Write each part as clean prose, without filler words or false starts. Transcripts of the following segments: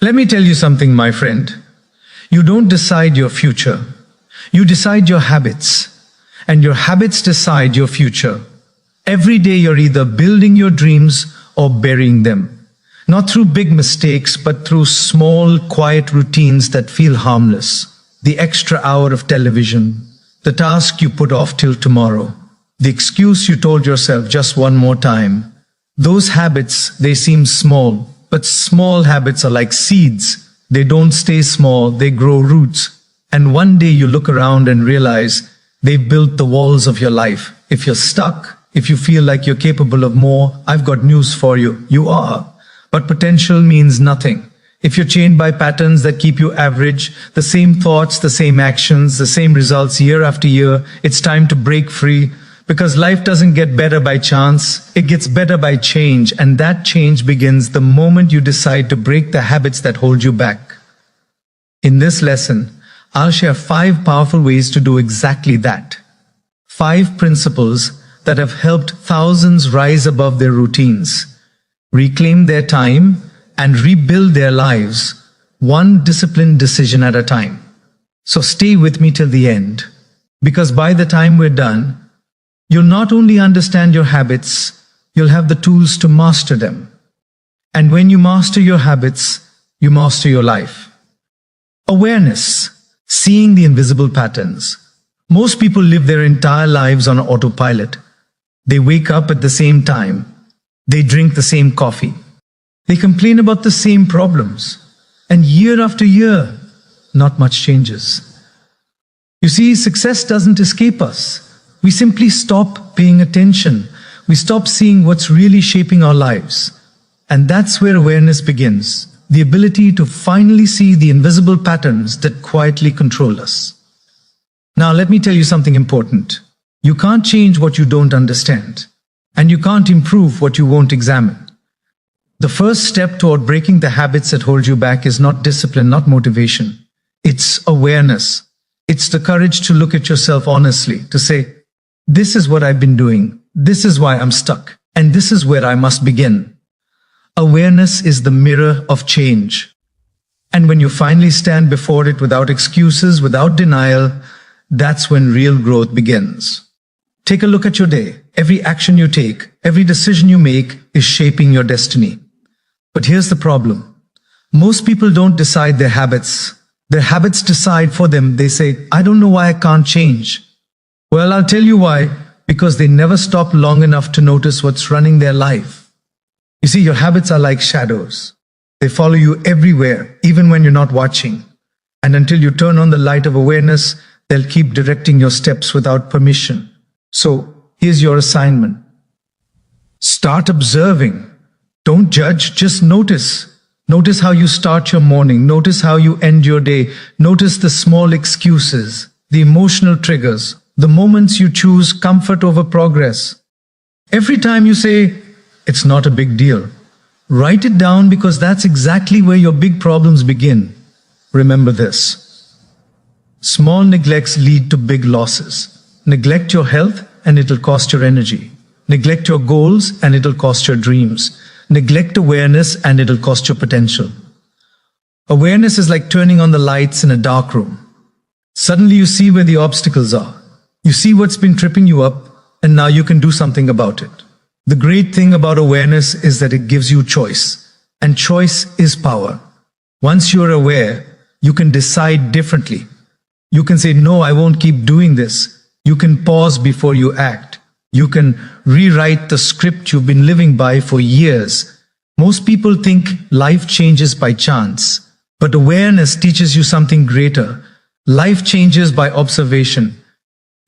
Let me tell you something, my friend. You don't decide your future. You decide your habits. And your habits decide your future. Every day you're either building your dreams or burying them. Not through big mistakes, but through small, quiet routines that feel harmless. The extra hour of television, the task you put off till tomorrow, the excuse you told yourself just one more time. Those habits, they seem small, but small habits are like seeds. They don't stay small, they grow roots. And one day you look around and realize they've built the walls of your life. If you're stuck, if you feel like you're capable of more, I've got news for you. You are. But potential means nothing. If you're chained by patterns that keep you average, the same thoughts, the same actions, the same results year after year, it's time to break free. Because life doesn't get better by chance, it gets better by change, and that change begins the moment you decide to break the habits that hold you back. In this lesson, I'll share 5 powerful ways to do exactly that. 5 principles that have helped thousands rise above their routines, reclaim their time, and rebuild their lives, one disciplined decision at a time. So stay with me till the end, because by the time we're done, you'll not only understand your habits, you'll have the tools to master them. And when you master your habits, you master your life. Awareness, seeing the invisible patterns. Most people live their entire lives on autopilot. They wake up at the same time. They drink the same coffee. They complain about the same problems. And year after year, not much changes. You see, success doesn't escape us. We simply stop paying attention. We stop seeing what's really shaping our lives. And that's where awareness begins. The ability to finally see the invisible patterns that quietly control us. Now, let me tell you something important. You can't change what you don't understand. And you can't improve what you won't examine. The first step toward breaking the habits that hold you back is not discipline, not motivation. It's awareness. It's the courage to look at yourself honestly, to say, this is what I've been doing. This is why I'm stuck. And this is where I must begin. Awareness is the mirror of change. And when you finally stand before it without excuses, without denial, that's when real growth begins. Take a look at your day. Every action you take, every decision you make is shaping your destiny. But here's the problem. Most people don't decide their habits. Their habits decide for them. They say, I don't know why I can't change. Well, I'll tell you why. Because they never stop long enough to notice what's running their life. You see, your habits are like shadows. They follow you everywhere, even when you're not watching. And until you turn on the light of awareness, they'll keep directing your steps without permission. So, here's your assignment. Start observing. Don't judge, just notice. Notice how you start your morning. Notice how you end your day. Notice the small excuses, the emotional triggers, the moments you choose comfort over progress. Every time you say, it's not a big deal, write it down because that's exactly where your big problems begin. Remember this. Small neglects lead to big losses. Neglect your health and it'll cost your energy. Neglect your goals and it'll cost your dreams. Neglect awareness and it'll cost your potential. Awareness is like turning on the lights in a dark room. Suddenly you see where the obstacles are. You see what's been tripping you up, and now you can do something about it. The great thing about awareness is that it gives you choice, and choice is power. Once you're aware, you can decide differently. You can say, no, I won't keep doing this. You can pause before you act. You can rewrite the script you've been living by for years. Most people think life changes by chance, but awareness teaches you something greater. Life changes by observation.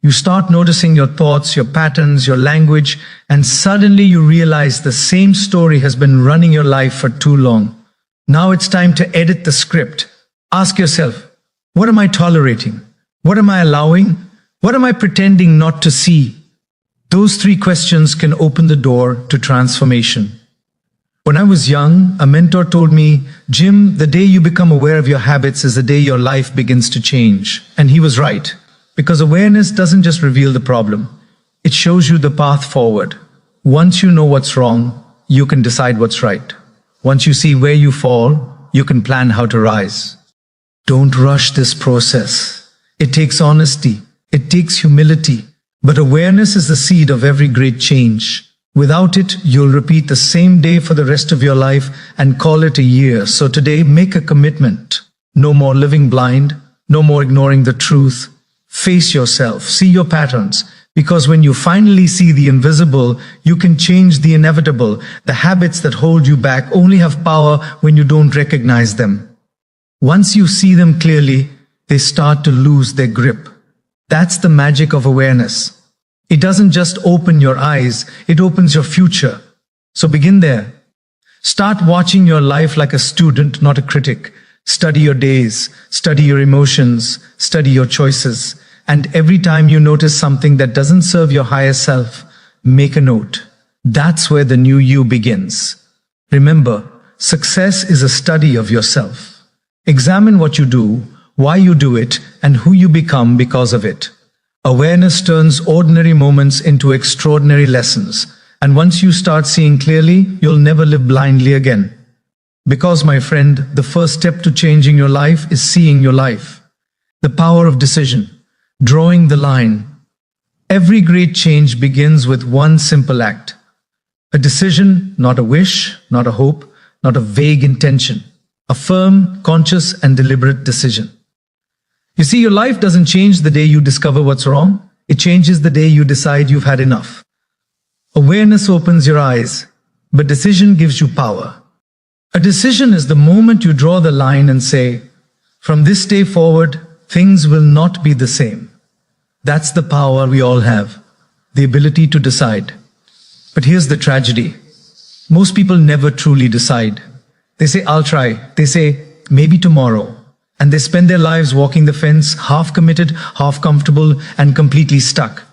You start noticing your thoughts, your patterns, your language, and suddenly you realize the same story has been running your life for too long. Now it's time to edit the script. Ask yourself, what am I tolerating? What am I allowing? What am I pretending not to see? Those 3 questions can open the door to transformation. When I was young, a mentor told me, Jim, the day you become aware of your habits is the day your life begins to change. And he was right. Because awareness doesn't just reveal the problem, it shows you the path forward. Once you know what's wrong, you can decide what's right. Once you see where you fall, you can plan how to rise. Don't rush this process. It takes honesty. It takes humility. But awareness is the seed of every great change. Without it, you'll repeat the same day for the rest of your life and call it a year. So today, make a commitment. No more living blind. No more ignoring the truth. Face yourself. See your patterns. Because when you finally see the invisible, you can change the inevitable. The habits that hold you back only have power when you don't recognize them. Once you see them clearly, they start to lose their grip. That's the magic of awareness. It doesn't just open your eyes, it opens your future. So begin there. Start watching your life like a student, not a critic. Study your days, study your emotions, study your choices. And every time you notice something that doesn't serve your higher self, make a note. That's where the new you begins. Remember, success is a study of yourself. Examine what you do, why you do it, and who you become because of it. Awareness turns ordinary moments into extraordinary lessons. And once you start seeing clearly, you'll never live blindly again. Because, my friend, the first step to changing your life is seeing your life. The power of decision. Drawing the line. Every great change begins with one simple act. A decision, not a wish, not a hope, not a vague intention. A firm, conscious, and deliberate decision. You see, your life doesn't change the day you discover what's wrong. It changes the day you decide you've had enough. Awareness opens your eyes, but decision gives you power. A decision is the moment you draw the line and say, from this day forward, things will not be the same. That's the power we all have, the ability to decide. But here's the tragedy. Most people never truly decide. They say, I'll try. They say, maybe tomorrow. And they spend their lives walking the fence, half committed, half comfortable, and completely stuck.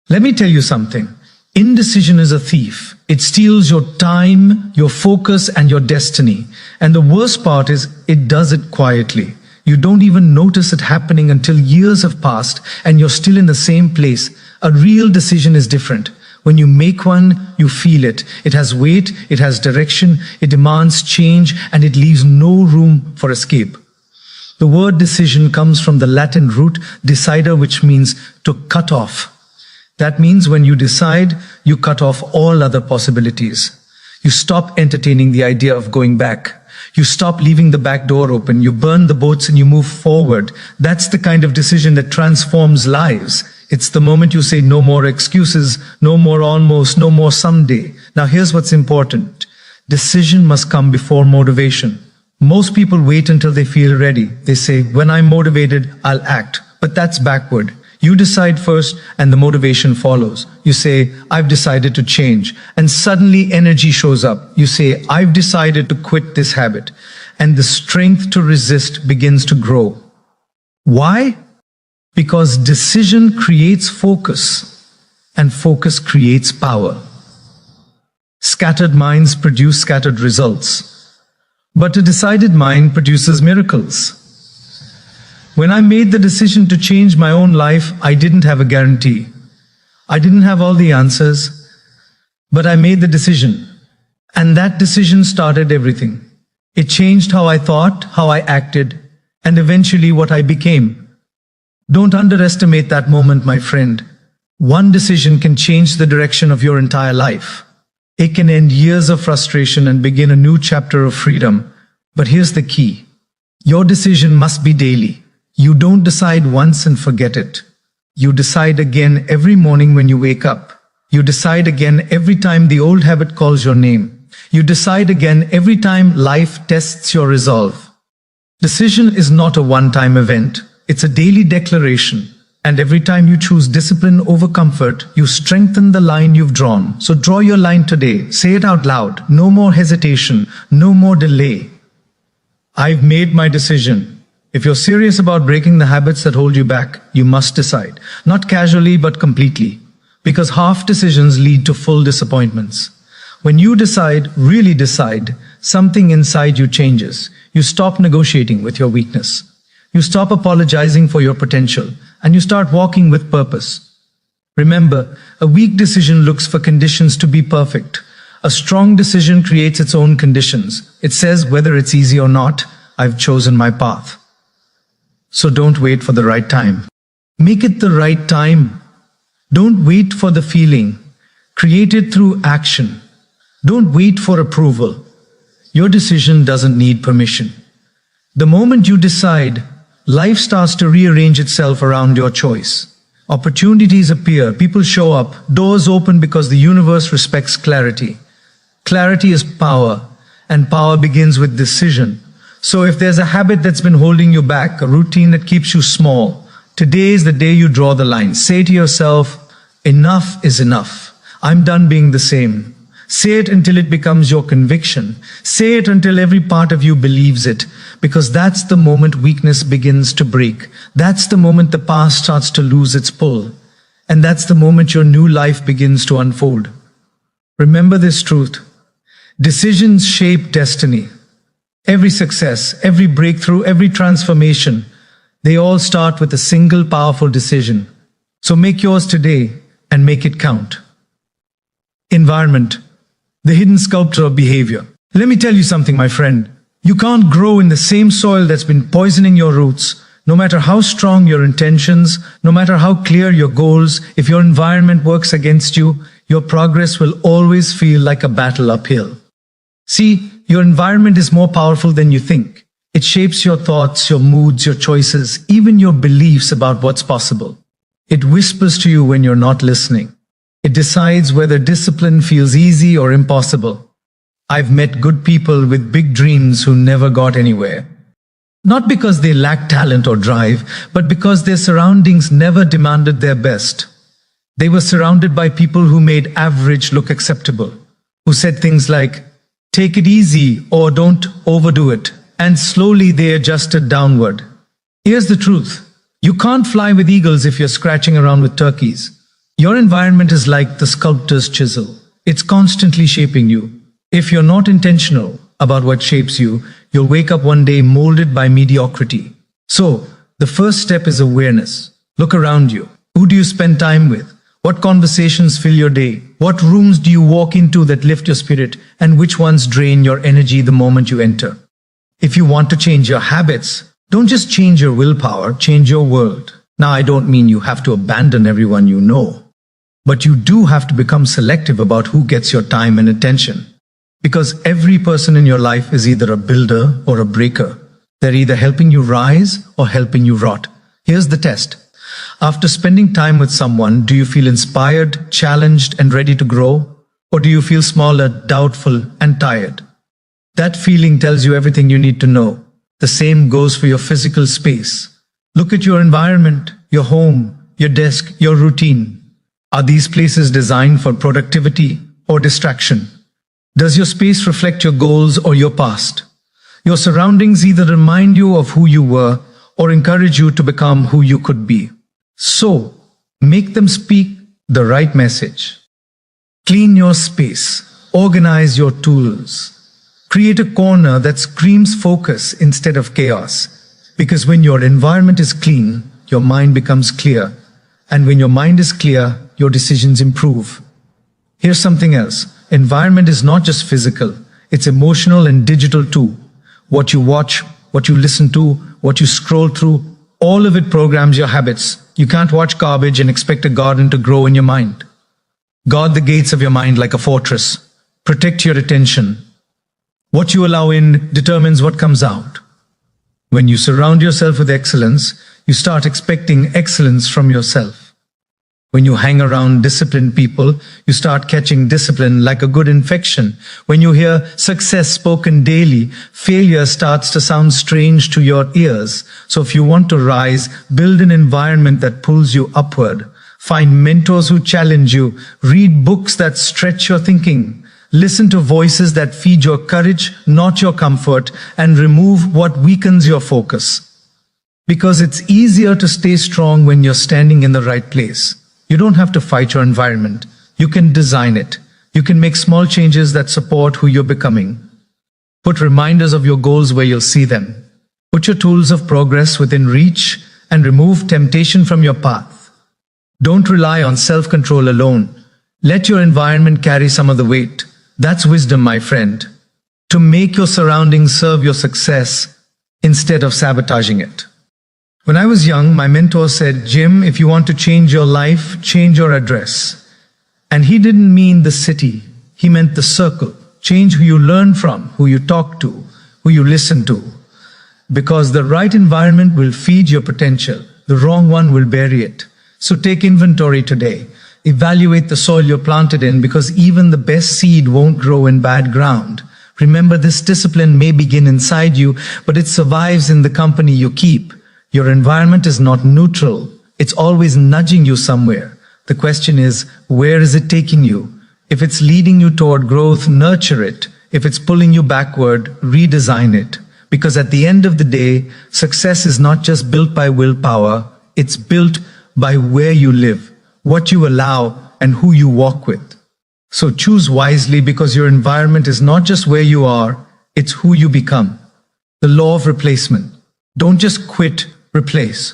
Let me tell you something. Indecision is a thief. It steals your time, your focus, and your destiny. And the worst part is, it does it quietly. You don't even notice it happening until years have passed and you're still in the same place. A real decision is different. When you make one, you feel it. It has weight, it has direction, it demands change, and it leaves no room for escape. The word decision comes from the Latin root decider, which means to cut off. That means when you decide, you cut off all other possibilities. You stop entertaining the idea of going back. You stop leaving the back door open. You burn the boats and you move forward. That's the kind of decision that transforms lives. It's the moment you say no more excuses, no more almost, no more someday. Now here's what's important. Decision must come before motivation. Most people wait until they feel ready. They say, when I'm motivated, I'll act. But that's backward. You decide first and the motivation follows. You say, I've decided to change. And suddenly energy shows up. You say, I've decided to quit this habit. And the strength to resist begins to grow. Why? Because decision creates focus. And focus creates power. Scattered minds produce scattered results. But a decided mind produces miracles. When I made the decision to change my own life, I didn't have a guarantee. I didn't have all the answers, but I made the decision. And that decision started everything. It changed how I thought, how I acted, and eventually what I became. Don't underestimate that moment, my friend. One decision can change the direction of your entire life. It can end years of frustration and begin a new chapter of freedom. But here's the key. Your decision must be daily. You don't decide once and forget it. You decide again every morning when you wake up. You decide again every time the old habit calls your name. You decide again every time life tests your resolve. Decision is not a one-time event. It's a daily declaration. And every time you choose discipline over comfort, you strengthen the line you've drawn. So draw your line today. Say it out loud. No more hesitation. No more delay. I've made my decision. If you're serious about breaking the habits that hold you back, you must decide. Not casually, but completely. Because half decisions lead to full disappointments. When you decide, really decide, something inside you changes. You stop negotiating with your weakness. You stop apologizing for your potential. And you start walking with purpose. Remember, a weak decision looks for conditions to be perfect. A strong decision creates its own conditions. It says whether it's easy or not, I've chosen my path. So don't wait for the right time. Make it the right time. Don't wait for the feeling. Create it through action. Don't wait for approval. Your decision doesn't need permission. The moment you decide, life starts to rearrange itself around your choice. Opportunities appear, people show up, doors open because the universe respects clarity. Clarity is power, and power begins with decision. So if there's a habit that's been holding you back, a routine that keeps you small, today is the day you draw the line. Say to yourself, enough is enough. I'm done being the same. Say it until it becomes your conviction. Say it until every part of you believes it, because that's the moment weakness begins to break. That's the moment the past starts to lose its pull. And that's the moment your new life begins to unfold. Remember this truth. Decisions shape destiny. Every success, every breakthrough, every transformation, they all start with a single powerful decision. So make yours today and make it count. Environment, the hidden sculptor of behavior. Let me tell you something, my friend. You can't grow in the same soil that's been poisoning your roots. No matter how strong your intentions, no matter how clear your goals, if your environment works against you, your progress will always feel like a battle uphill. See, your environment is more powerful than you think. It shapes your thoughts, your moods, your choices, even your beliefs about what's possible. It whispers to you when you're not listening. It decides whether discipline feels easy or impossible. I've met good people with big dreams who never got anywhere. Not because they lacked talent or drive, but because their surroundings never demanded their best. They were surrounded by people who made average look acceptable, who said things like, take it easy or don't overdo it, and slowly they adjusted downward. Here's the truth. You can't fly with eagles if you're scratching around with turkeys. Your environment is like the sculptor's chisel. It's constantly shaping you. If you're not intentional about what shapes you, you'll wake up one day molded by mediocrity. So, the first step is awareness. Look around you. Who do you spend time with? What conversations fill your day? What rooms do you walk into that lift your spirit? And which ones drain your energy the moment you enter? If you want to change your habits, don't just change your willpower, change your world. Now, I don't mean you have to abandon everyone you know. But you do have to become selective about who gets your time and attention. Because every person in your life is either a builder or a breaker. They're either helping you rise or helping you rot. Here's the test. After spending time with someone, do you feel inspired, challenged, and ready to grow? Or do you feel smaller, doubtful, and tired? That feeling tells you everything you need to know. The same goes for your physical space. Look at your environment, your home, your desk, your routine. Are these places designed for productivity or distraction? Does your space reflect your goals or your past? Your surroundings either remind you of who you were or encourage you to become who you could be. So, make them speak the right message. Clean your space. Organize your tools. Create a corner that screams focus instead of chaos. Because when your environment is clean, your mind becomes clear. And when your mind is clear, your decisions improve. Here's something else. Environment is not just physical. It's emotional and digital too. What you watch, what you listen to, what you scroll through, all of it programs your habits. You can't watch garbage and expect a garden to grow in your mind. Guard the gates of your mind like a fortress. Protect your attention. What you allow in determines what comes out. When you surround yourself with excellence, you start expecting excellence from yourself. When you hang around disciplined people, you start catching discipline like a good infection. When you hear success spoken daily, failure starts to sound strange to your ears. So if you want to rise, build an environment that pulls you upward. Find mentors who challenge you. Read books that stretch your thinking. Listen to voices that feed your courage, not your comfort, and remove what weakens your focus. Because it's easier to stay strong when you're standing in the right place. You don't have to fight your environment. You can design it. You can make small changes that support who you're becoming. Put reminders of your goals where you'll see them. Put your tools of progress within reach and remove temptation from your path. Don't rely on self-control alone. Let your environment carry some of the weight. That's wisdom, my friend. To make your surroundings serve your success instead of sabotaging it. When I was young, my mentor said, Jim, if you want to change your life, change your address. And he didn't mean the city. He meant the circle. Change who you learn from, who you talk to, who you listen to. Because the right environment will feed your potential. The wrong one will bury it. So take inventory today. Evaluate the soil you're planted in, because even the best seed won't grow in bad ground. Remember, this discipline may begin inside you, but it survives in the company you keep. Your environment is not neutral. It's always nudging you somewhere. The question is, where is it taking you? If it's leading you toward growth, nurture it. If it's pulling you backward, redesign it. Because at the end of the day, success is not just built by willpower, it's built by where you live, what you allow, and who you walk with. So choose wisely, because your environment is not just where you are, it's who you become. The law of replacement. Don't just quit, replace.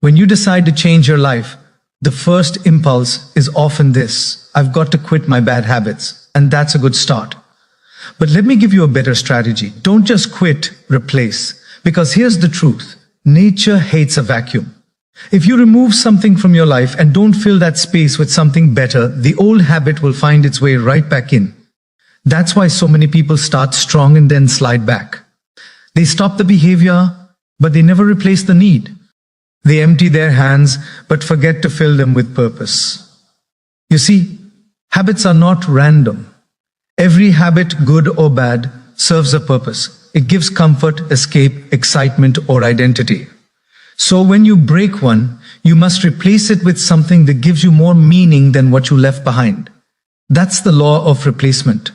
When you decide to change your life, the first impulse is often this: I've got to quit my bad habits. And that's a good start. But let me give you a better strategy. Don't just quit, replace. Because here's the truth. Nature hates a vacuum. If you remove something from your life and don't fill that space with something better, the old habit will find its way right back in. That's why so many people start strong and then slide back. They stop the behavior, but they never replace the need. They empty their hands, but forget to fill them with purpose. You see, habits are not random. Every habit, good or bad, serves a purpose. It gives comfort, escape, excitement, or identity. So when you break one, you must replace it with something that gives you more meaning than what you left behind. That's the law of replacement.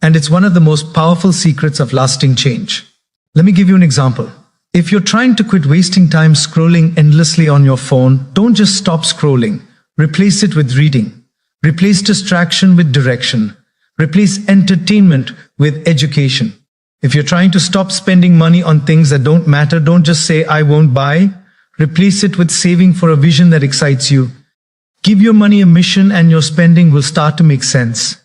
And it's one of the most powerful secrets of lasting change. Let me give you an example. If you're trying to quit wasting time scrolling endlessly on your phone, don't just stop scrolling. Replace it with reading. Replace distraction with direction. Replace entertainment with education. If you're trying to stop spending money on things that don't matter, don't just say, I won't buy. Replace it with saving for a vision that excites you. Give your money a mission and your spending will start to make sense.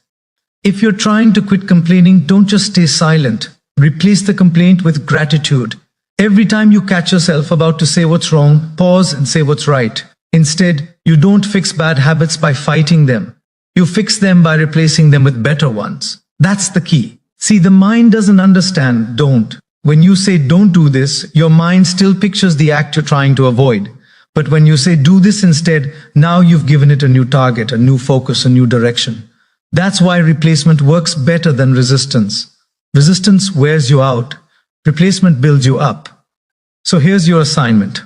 If you're trying to quit complaining, don't just stay silent. Replace the complaint with gratitude. Every time you catch yourself about to say what's wrong, pause and say what's right. Instead, you don't fix bad habits by fighting them. You fix them by replacing them with better ones. That's the key. See, the mind doesn't understand don't. When you say don't do this, your mind still pictures the act you're trying to avoid. But when you say do this instead, now you've given it a new target, a new focus, a new direction. That's why replacement works better than resistance. Resistance wears you out. Replacement builds you up. So here's your assignment.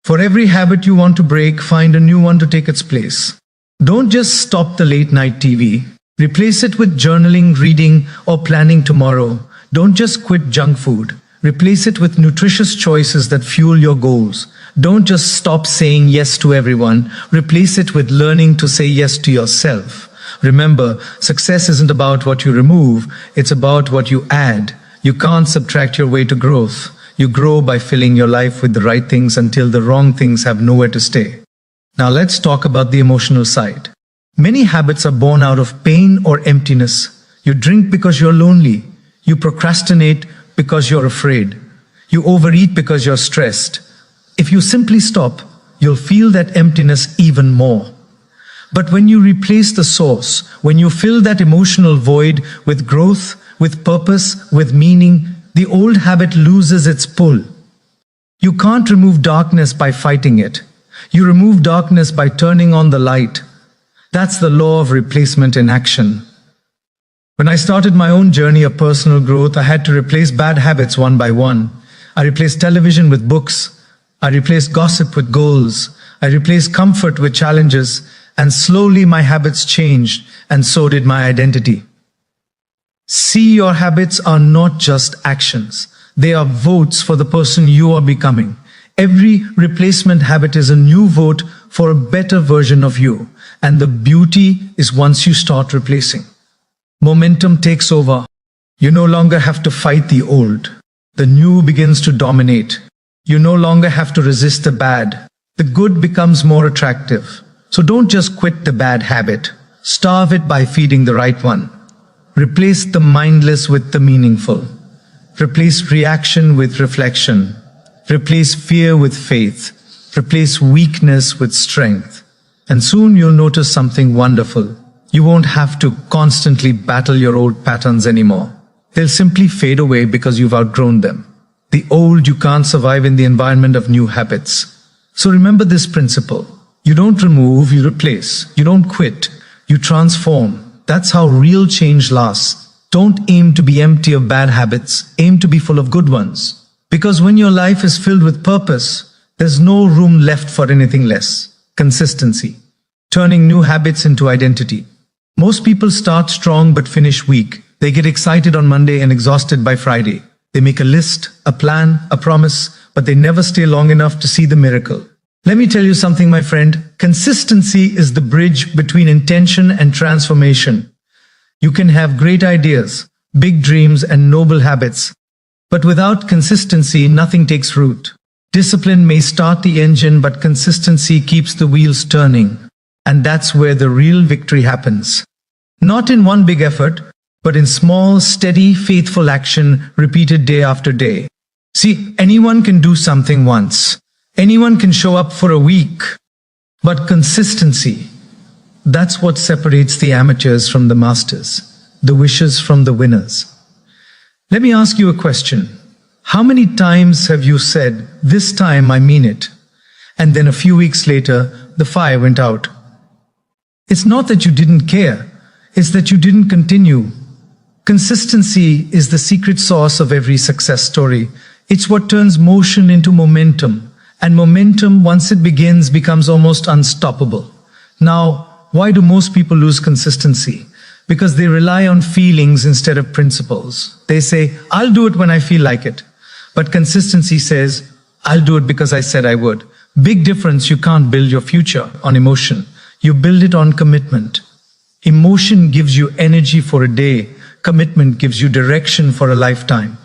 For every habit you want to break, find a new one to take its place. Don't just stop the late night TV. Replace it with journaling, reading, or planning tomorrow. Don't just quit junk food. Replace it with nutritious choices that fuel your goals. Don't just stop saying yes to everyone. Replace it with learning to say yes to yourself. Remember, success isn't about what you remove, it's about what you add. You can't subtract your way to growth. You grow by filling your life with the right things until the wrong things have nowhere to stay. Now let's talk about the emotional side. Many habits are born out of pain or emptiness. You drink because you're lonely. You procrastinate because you're afraid. You overeat because you're stressed. If you simply stop, you'll feel that emptiness even more. But when you replace the source, when you fill that emotional void with growth, with purpose, with meaning, the old habit loses its pull. You can't remove darkness by fighting it. You remove darkness by turning on the light. That's the law of replacement in action. When I started my own journey of personal growth, I had to replace bad habits one by one. I replaced television with books. I replaced gossip with goals. I replaced comfort with challenges. And slowly my habits changed, and so did my identity. See, your habits are not just actions. They are votes for the person you are becoming. Every replacement habit is a new vote for a better version of you. And the beauty is once you start replacing, momentum takes over. You no longer have to fight the old. The new begins to dominate. You no longer have to resist the bad. The good becomes more attractive. So don't just quit the bad habit. Starve it by feeding the right one. Replace the mindless with the meaningful. Replace reaction with reflection. Replace fear with faith. Replace weakness with strength. And soon you'll notice something wonderful. You won't have to constantly battle your old patterns anymore. They'll simply fade away because you've outgrown them. The old you can't survive in the environment of new habits. So remember this principle. You don't remove, you replace. You don't quit, you transform. That's how real change lasts. Don't aim to be empty of bad habits, aim to be full of good ones. Because when your life is filled with purpose, there's no room left for anything less. Consistency. Turning new habits into identity. Most people start strong but finish weak. They get excited on Monday and exhausted by Friday. They make a list, a plan, a promise, but they never stay long enough to see the miracle. Let me tell you something, my friend. Consistency is the bridge between intention and transformation. You can have great ideas, big dreams, and noble habits, but without consistency, nothing takes root. Discipline may start the engine, but consistency keeps the wheels turning. And that's where the real victory happens. Not in one big effort, but in small, steady, faithful action repeated day after day. See, anyone can do something once. Anyone can show up for a week. But consistency, that's what separates the amateurs from the masters, the wishers from the winners. Let me ask you a question. How many times have you said, "This time I mean it," and then a few weeks later, the fire went out? It's not that you didn't care, it's that you didn't continue. Consistency is the secret sauce of every success story. It's what turns motion into momentum, and momentum, once it begins, becomes almost unstoppable. Now, why do most people lose consistency? Because they rely on feelings instead of principles. They say, "I'll do it when I feel like it." But consistency says, "I'll do it because I said I would." Big difference. You can't build your future on emotion. You build it on commitment. Emotion gives you energy for a day. Commitment gives you direction for a lifetime.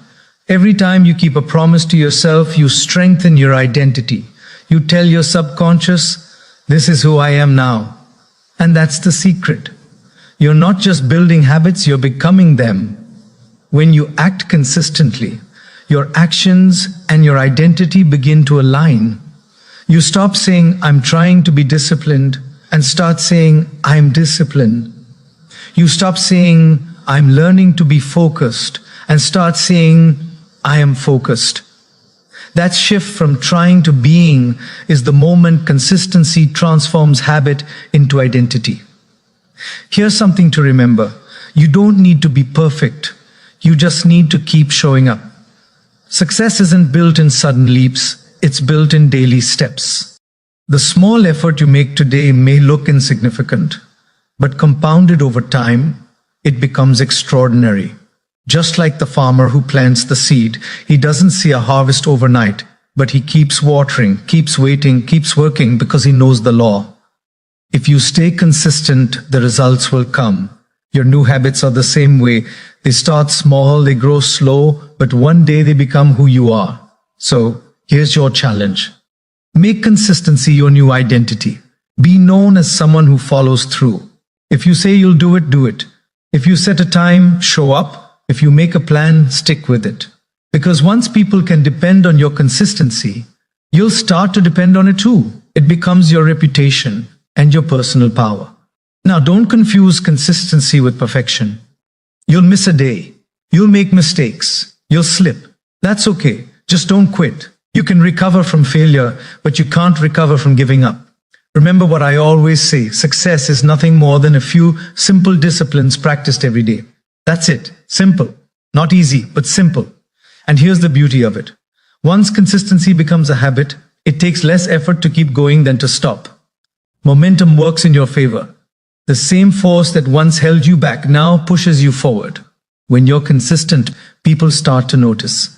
Every time you keep a promise to yourself, you strengthen your identity. You tell your subconscious, "This is who I am now." And that's the secret. You're not just building habits, you're becoming them. When you act consistently, your actions and your identity begin to align. You stop saying, "I'm trying to be disciplined," and start saying, "I'm disciplined." You stop saying, "I'm learning to be focused," and start saying, "I am focused." That shift from trying to being is the moment consistency transforms habit into identity. Here's something to remember. You don't need to be perfect. You just need to keep showing up. Success isn't built in sudden leaps, it's built in daily steps. The small effort you make today may look insignificant, but compounded over time, it becomes extraordinary. Just like the farmer who plants the seed, he doesn't see a harvest overnight, but he keeps watering, keeps waiting, keeps working because he knows the law. If you stay consistent, the results will come. Your new habits are the same way. They start small, they grow slow, but one day they become who you are. So, here's your challenge. Make consistency your new identity. Be known as someone who follows through. If you say you'll do it, do it. If you set a time, show up. If you make a plan, stick with it. Because once people can depend on your consistency, you'll start to depend on it too. It becomes your reputation and your personal power. Now, don't confuse consistency with perfection. You'll miss a day. You'll make mistakes. You'll slip. That's okay. Just don't quit. You can recover from failure, but you can't recover from giving up. Remember what I always say, success is nothing more than a few simple disciplines practiced every day. That's it. Simple. Not easy, but simple. And here's the beauty of it. Once consistency becomes a habit, it takes less effort to keep going than to stop. Momentum works in your favor. The same force that once held you back now pushes you forward. When you're consistent, people start to notice.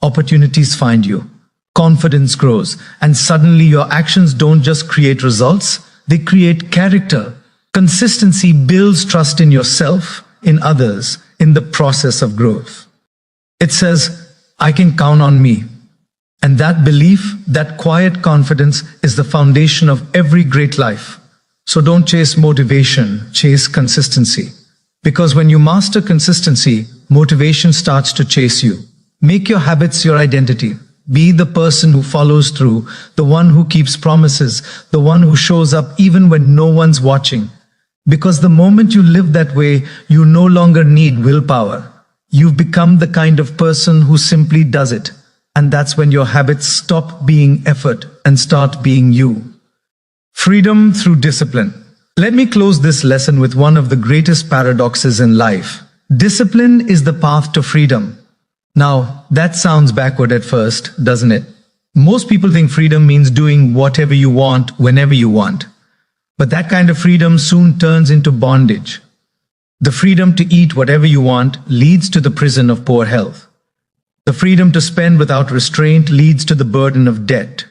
Opportunities find you. Confidence grows. And suddenly your actions don't just create results, they create character. Consistency builds trust in yourself, in others, in the process of growth. It says, "I can count on me." And that belief, that quiet confidence is the foundation of every great life. So don't chase motivation, chase consistency. Because when you master consistency, motivation starts to chase you. Make your habits your identity. Be the person who follows through, the one who keeps promises, the one who shows up even when no one's watching. Because the moment you live that way, you no longer need willpower. You've become the kind of person who simply does it. And that's when your habits stop being effort and start being you. Freedom through discipline. Let me close this lesson with one of the greatest paradoxes in life. Discipline is the path to freedom. Now, that sounds backward at first, doesn't it? Most people think freedom means doing whatever you want, whenever you want. But that kind of freedom soon turns into bondage. The freedom to eat whatever you want leads to the prison of poor health. The freedom to spend without restraint leads to the burden of debt.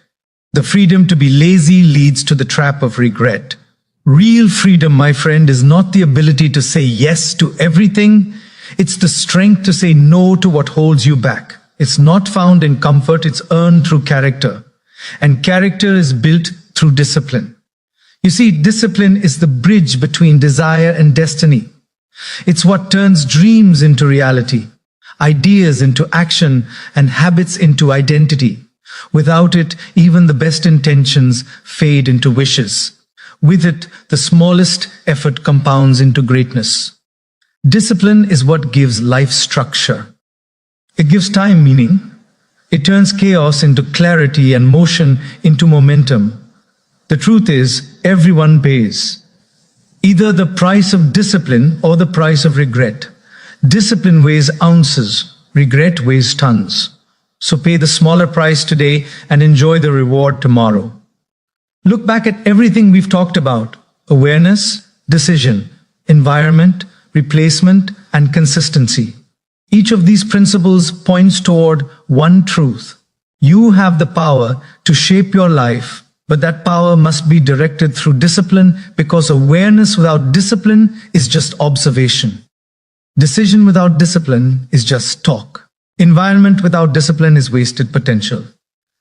The freedom to be lazy leads to the trap of regret. Real freedom, my friend, is not the ability to say yes to everything. It's the strength to say no to what holds you back. It's not found in comfort, it's earned through character. And character is built through discipline. You see, discipline is the bridge between desire and destiny. It's what turns dreams into reality, ideas into action, and habits into identity. Without it, even the best intentions fade into wishes. With it, the smallest effort compounds into greatness. Discipline is what gives life structure. It gives time meaning. It turns chaos into clarity and motion into momentum. The truth is, everyone pays. Either the price of discipline or the price of regret. Discipline weighs ounces, regret weighs tons. So pay the smaller price today and enjoy the reward tomorrow. Look back at everything we've talked about: awareness, decision, environment, replacement, and consistency. Each of these principles points toward one truth. You have the power to shape your life, but that power must be directed through discipline, because awareness without discipline is just observation. Decision without discipline is just talk. Environment without discipline is wasted potential.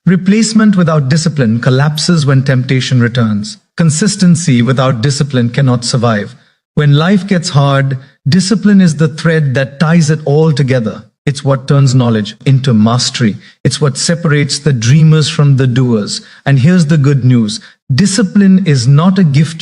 Replacement without discipline collapses when temptation returns. Consistency without discipline cannot survive. When life gets hard, discipline is the thread that ties it all together. It's what turns knowledge into mastery. It's what separates the dreamers from the doers. And here's the good news: discipline is not a gift